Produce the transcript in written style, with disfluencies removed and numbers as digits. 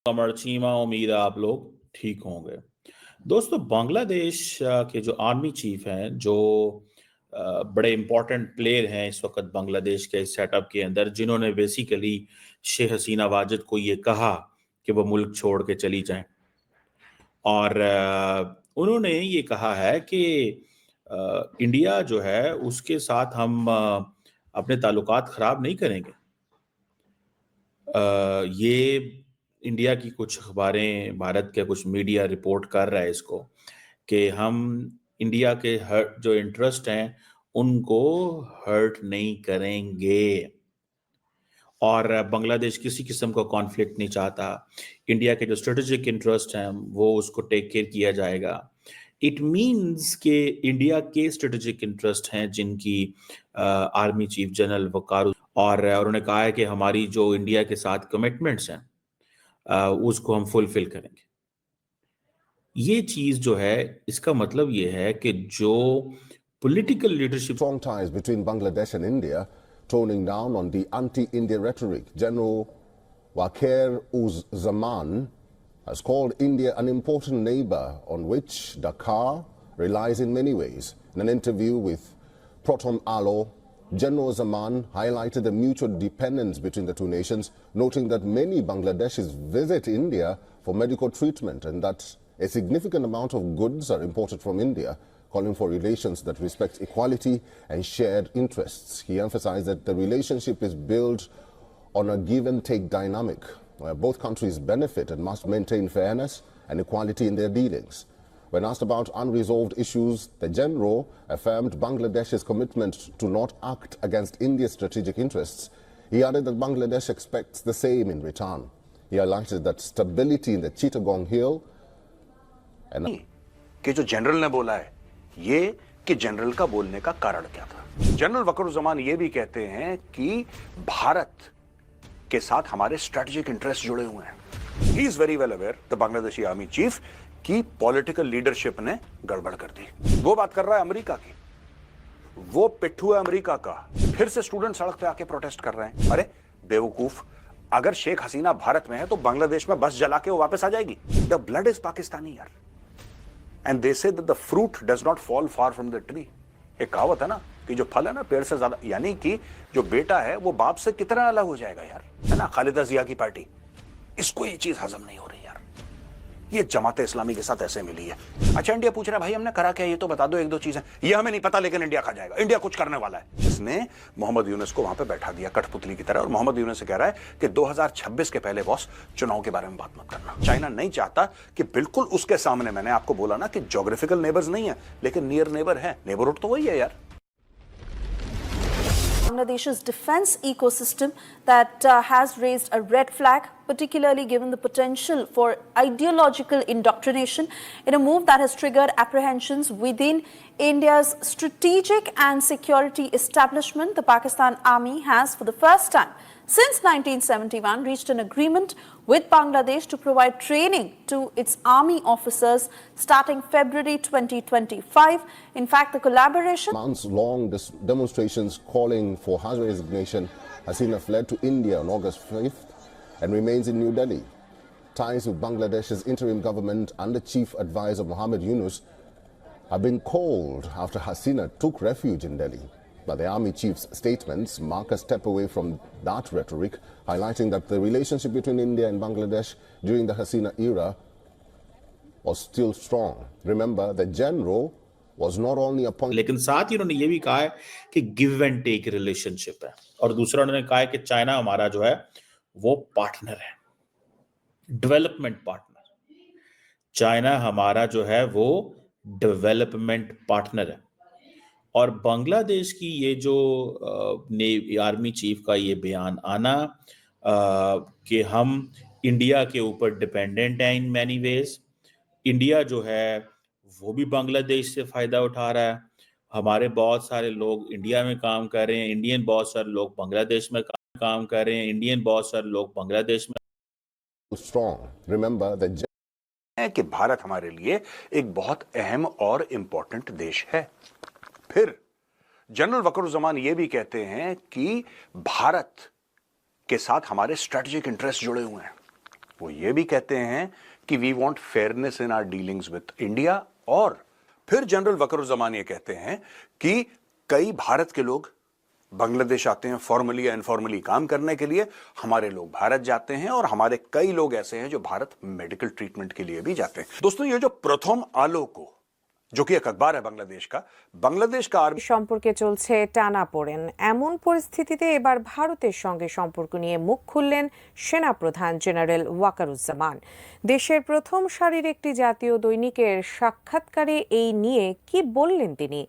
कमरचीमा उम्मीद है आप लोग ठीक होंगे। दोस्तों, बांग्लादेश के जो आर्मी चीफ हैं, जो बड़े इंपॉर्टेंट प्लेयर हैं इस वक्त बांग्लादेश के सेटअप के अंदर, जिन्होंने बेसिकली शेख हसीना वाजिद को ये कहा कि वो मुल्क छोड़ के चली जाएं, और उन्होंने ये कहा है कि इंडिया जो है उसके साथ हम अपने ताल्लुकात ख़राब नहीं करेंगे। ये इंडिया की कुछ अखबारें, भारत के कुछ मीडिया रिपोर्ट कर रहा है इसको, कि हम इंडिया के हर जो इंटरेस्ट हैं उनको हर्ट नहीं करेंगे, और बांग्लादेश किसी किस्म का कॉन्फ्लिक्ट नहीं चाहता। इंडिया के जो स्ट्रेटेजिक इंटरेस्ट हैं वो उसको टेक केयर किया जाएगा। इट मीन्स कि इंडिया के स्ट्रेटेजिक इंटरेस्ट हैं जिनकी आर्मी चीफ जनरल वकार, और उन्होंने कहा है कि हमारी जो इंडिया के साथ कमिटमेंट्स हैं उसको हम फुलफिल करेंगे। ये चीज जो है, इसका मतलब ये है कि जो political leadership strong ties between Bangladesh and India, toning down on the anti-India rhetoric. General Waqar Uz Zaman has called India an important neighbor on which Dhaka relies in many ways. In an interview with Proton Alo, General Zaman highlighted the mutual dependence between the two nations, noting that many Bangladeshis visit India for medical treatment and that a significant amount of goods are imported from India, calling for relations that respect equality and shared interests. He emphasized that the relationship is built on a give-and-take dynamic, where both countries benefit and must maintain fairness and equality in their dealings. When asked about unresolved issues, the general affirmed Bangladesh's commitment to not act against India's strategic interests. He added that Bangladesh expects the same in return. He highlighted that stability in the Chittagong Hill and कि जो general ने बोला है, ये कि general का बोलने का कारण क्या था। जनरल वकरुज़्ज़मान ये भी कहते हैं कि भारत के साथ हमारे स्ट्रेटेजिक इंटरेस्ट जुड़े हुए हैं। He is very well aware, the Bangladeshi army chief, की पॉलिटिकल लीडरशिप ने गड़बड़ कर दी। वो बात कर रहा है अमेरिका की, वो पिट्ठू है अमेरिका का। फिर से स्टूडेंट सड़क पे आके प्रोटेस्ट कर रहे हैं। अरे बेवकूफ, अगर शेख हसीना भारत में है तो बांग्लादेश में बस जला के वो वापस आ जाएगी। द ब्लड इज पाकिस्तानी यार, and they say that the fruit does not fall far from the tree. एक कहावत है ना कि जो फल है ना पेड़ से ज्यादा, यानी कि जो बेटा है वो बाप से कितना अलग हो जाएगा यार, है ना। खालिदा जिया की पार्टी, इसको ये चीज हजम नहीं हो रही यार। ये जमाते इस्लामी के साथ ऐसे मिली है। अच्छा, इंडिया पूछ रहा है भाई हमने करा क्या, ये तो बता दो एक दो चीजें। ये हमें नहीं पता, लेकिन इंडिया खा जाएगा, इंडिया कुछ करने वाला है। इसने मोहम्मद यूनुस को वहां पे बैठा दिया कठपुतली की तरह, और मोहम्मद यूनुस से कह रहा है कि 2026 के पहले बॉस चुनाव के बारे में बात मत करना। चाइना नहीं चाहता कि बिल्कुल उसके सामने, मैंने आपको बोला ना कि ज्योग्राफिकल नेबर्स नहीं है लेकिन नियर नेबर है। नेबरहुड तो वही है यार। Bangladesh's defense ecosystem that has raised a red flag, particularly given the potential for ideological indoctrination, in a move that has triggered apprehensions within India's strategic and security establishment. The Pakistan Army has, for the first time since 1971, reached an agreement with Bangladesh to provide training to its army officers starting February 2025. In fact, the collaboration... Months-long demonstrations calling for her resignation, Hasina fled to India on August 5th and remains in New Delhi. Ties with Bangladesh's interim government under Chief Advisor Mohammed Yunus have been called after Hasina took refuge in Delhi. But the army chief's statements mark a step away from that rhetoric, highlighting that the relationship between India and Bangladesh during the Hasina era was still strong. Remember, the general was not only appointed... लेकिन साथ ही उन्होंने ये भी कहा है कि give and take relationship है, और दूसरा उन्होंने कहा है कि चाइना हमारा जो है वो पार्टनर है, डेवलपमेंट पार्टनर। चाइना हमारा जो है वो डेवलपमेंट पार्टनर है। और बांग्लादेश की ये जो आर्मी चीफ का ये बयान आना कि हम इंडिया के ऊपर डिपेंडेंट हैं इन मैनी वेज, इंडिया जो है वो भी बांग्लादेश से फायदा उठा रहा है। हमारे बहुत सारे लोग इंडिया में काम कर रहे हैं, इंडियन बहुत सारे लोग बांग्लादेश में काम कर रहे हैं, इंडियन बहुत सारे लोग बांग्लादेश में strong. Remember that कि भारत हमारे लिए एक बहुत अहम और इंपॉर्टेंट देश है। फिर जनरल वकरुज़्ज़मान ये भी कहते हैं कि भारत के साथ हमारे स्ट्रेटेजिक इंटरेस्ट जुड़े हुए हैं। वो ये भी कहते हैं कि we want fairness in our dealings with India. और फिर जनरल वकरुज़्ज़मान ये कहते हैं कि कई भारत के लोग बांग्लादेश आते हैं फॉर्मली या इनफॉर्मली काम करने के लिए, हमारे लोग भारत जाते हैं और हमारे कई लोग ऐसे हैं जो भारत मेडिकल ट्रीटमेंट के लिए भी जाते हैं। दोस्तों, ये जो प्रथम आलो को, जो कि एक अखबार है बांग्लादेश का সম্পর্কে চলছে টানাপোড়েন। এমন পরিস্থিতিতে এবার ভারতের সঙ্গে সম্পর্ক নিয়ে মুখ খুললেন সেনাপ্রধান জেনারেল ওয়াকারুজ্জামান। দেশের প্রথম সারির একটি জাতীয় দৈনিকের সাক্ষাৎকারে এই নিয়ে কি বললেন তিনি,